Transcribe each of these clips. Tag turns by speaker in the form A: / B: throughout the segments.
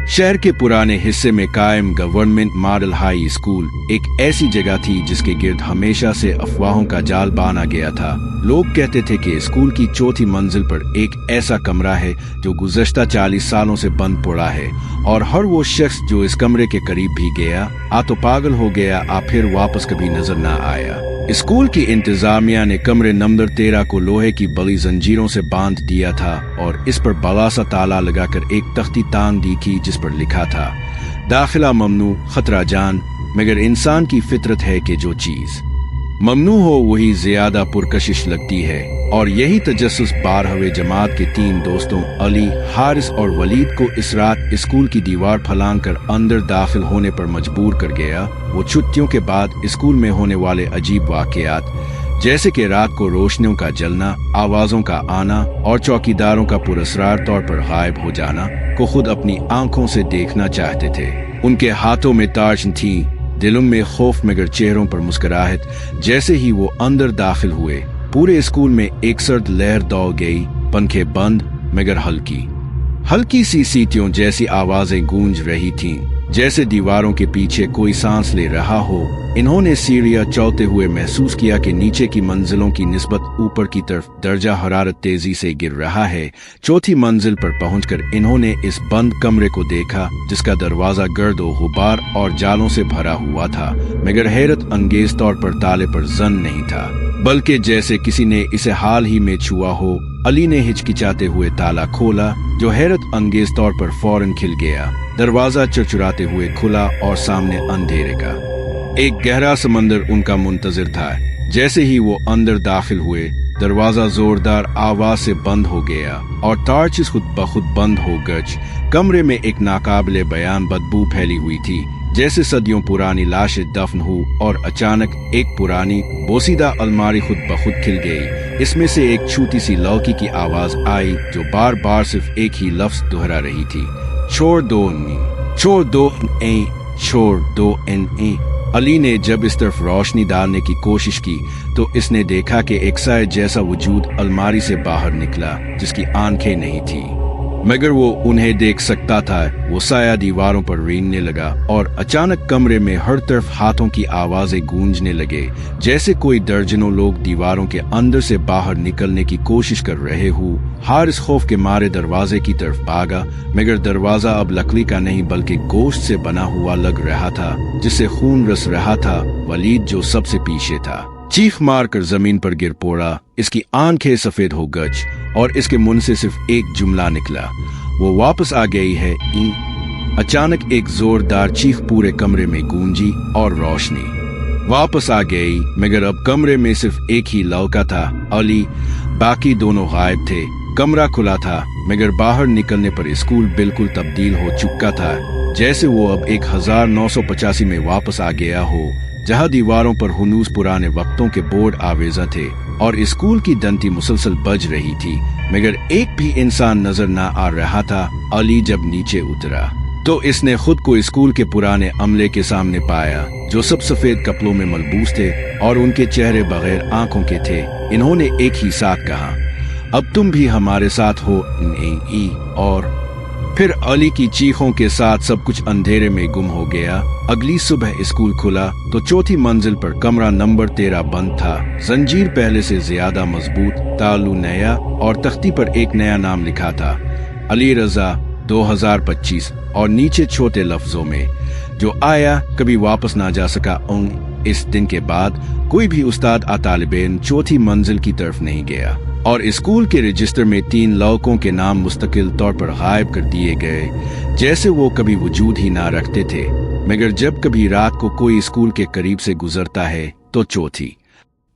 A: शहर के पुराने हिस्से में कायम गवर्नमेंट मॉडल हाई स्कूल एक ऐसी जगह थी जिसके गिर्द हमेशा से अफवाहों का जाल बांधा गया था। लोग कहते थे कि स्कूल की चौथी मंजिल पर एक ऐसा कमरा है जो गुज़श्ता 40 सालों से बंद पड़ा है, और हर वो शख्स जो इस कमरे के करीब भी गया आ तो पागल हो गया, आ फिर वापस कभी नजर न आया। स्कूल की इंतजामिया ने कमरे नंबर 13 को लोहे की बड़ी जंजीरों से बांध दिया था और इस पर बड़ा सा ताला लगाकर एक तख्ती तान दी थी जिस पर लिखा था, दाखिला ममनू, खतरा जान, मगर इंसान की फितरत है कि जो चीज ममनू हो वही ज्यादा पुरकशिश लगती है। और यही तजस्सुस 12वीं जमात के 3 दोस्तों अली, हारिस और वलीद को इस रात स्कूल की दीवार फलांग कर अंदर दाखिल होने पर मजबूर कर गया। वो छुट्टियों के बाद स्कूल में होने वाले अजीब वाकयात, जैसे कि रात को रोशनियों का जलना, आवाजों का आना और चौकीदारों का पुरस्रार तौर पर गायब हो जाना, को खुद अपनी आंखों से देखना चाहते थे। उनके हाथों में टार्च थी, दिलों में खौफ मगर चेहरों पर मुस्कुराहट। जैसे ही वो अंदर दाखिल हुए पूरे स्कूल में एक सर्द लहर दौड़ गई। पंखे बंद मगर हल्की सी सीटियों जैसी आवाजें गूंज रही थीं, जैसे दीवारों के पीछे कोई सांस ले रहा हो। इन्होंने सीढ़ियां चलते हुए महसूस किया कि नीचे की मंजिलों की निस्बत ऊपर की तरफ दर्जा हरारत तेजी से गिर रहा है। चौथी मंजिल पर पहुंचकर इन्होंने इस बंद कमरे को देखा जिसका दरवाजा गर्द और गुबार और जालों से भरा हुआ था, मगर हैरत अंगेज तौर पर ताले पर जन नहीं था, बल्कि जैसे किसी ने इसे हाल ही में छुआ हो। अली ने हिचकिचाते हुए ताला खोला, जो हैरत अंगेज तौर पर फौरन खिल गया। दरवाजा चरचराते हुए खुला और सामने अंधेरे का एक गहरा समंदर उनका मुंतजिर था। जैसे ही वो अंदर दाखिल हुए दरवाजा जोरदार आवाज से बंद हो गया और टार्चेस खुद बखुद बंद हो गई। कमरे में एक नाकाबिले बयान बदबू फैली हुई थी, जैसे सदियों पुरानी लाशें दफन हो। और अचानक एक पुरानी बोसीदा अलमारी खुद बखुद खिल गई। इसमें से एक छोटी सी लौकी की आवाज आई जो बार बार सिर्फ एक ही लफ्ज दोहरा रही थी, छोड़ दो ए। अली ने जब इस तरफ रोशनी डालने की कोशिश की तो इसने देखा कि एक साए जैसा वजूद अलमारी से बाहर निकला, जिसकी आंखें नहीं थी मगर वो उन्हें देख सकता था। वो साया दीवारों पर रेंगने लगा और अचानक कमरे में हर तरफ हाथों की आवाजें गूंजने लगे, जैसे कोई दर्जनों लोग दीवारों के अंदर से बाहर निकलने की कोशिश कर रहे हो। हारिस खौफ के मारे दरवाजे की तरफ भागा, मगर दरवाजा अब लकड़ी का नहीं बल्कि गोश्त से बना हुआ लग रहा था, जिससे खून रस रहा था। वलीद जो सबसे पीछे था चीख मार कर जमीन पर गिर पड़ा। इसकी आंखें सफेद हो गई और इसके मुंह से सिर्फ एक जुमला निकला, वो वापस आ गई है। अचानक एक जोरदार चीख पूरे कमरे में गूंजी और रोशनी वापस आ गई, मगर अब कमरे में सिर्फ एक ही लड़का था, अली। बाकी दोनों गायब थे। कमरा खुला था मगर बाहर निकलने पर स्कूल बिल्कुल तब्दील हो चुका था, जैसे वो अब 1985 में वापस आ गया हो, जहां दीवारों पर हुनूस पुराने वक्तों के बोर्ड आवेजा थे और स्कूल की घंटी मुसलसल बज रही थी, मगर एक भी इंसान नजर न आ रहा था। अली जब नीचे उतरा तो इसने खुद को स्कूल के पुराने अमले के सामने पाया, जो सब सफेद कपड़ों में मलबूस थे और उनके चेहरे बगैर आंखों के थे। इन्होंने एक ही साथ कहा, अब तुम भी हमारे साथ हो। और फिर अली की चीखों के साथ सब कुछ अंधेरे में गुम हो गया। अगली सुबह स्कूल खुला तो चौथी मंजिल पर कमरा नंबर 13 बंद था। जंजीर पहले से ज्यादा मजबूत, तालू नया और तख्ती पर एक नया नाम लिखा था, अली रजा 2025, और नीचे छोटे लफ्जों में, जो आया कभी वापस ना जा सका। इस दिन के बाद कोई भी उस्ताद आ तालिबेन चौथी मंजिल की तरफ नहीं गया और स्कूल के रजिस्टर में 3 लड़कों के नाम मुस्तकिल तौर पर गायब कर दिए गए, जैसे वो कभी वजूद ही ना रखते थे। मगर जब कभी रात को कोई स्कूल के करीब से गुजरता है तो चौथी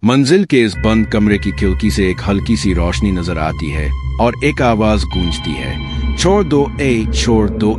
A: मंजिल के इस बंद कमरे की खिड़की से एक हल्की सी रोशनी नजर आती है और एक आवाज गूंजती है, छोड़ दो ए, छोड़ दो।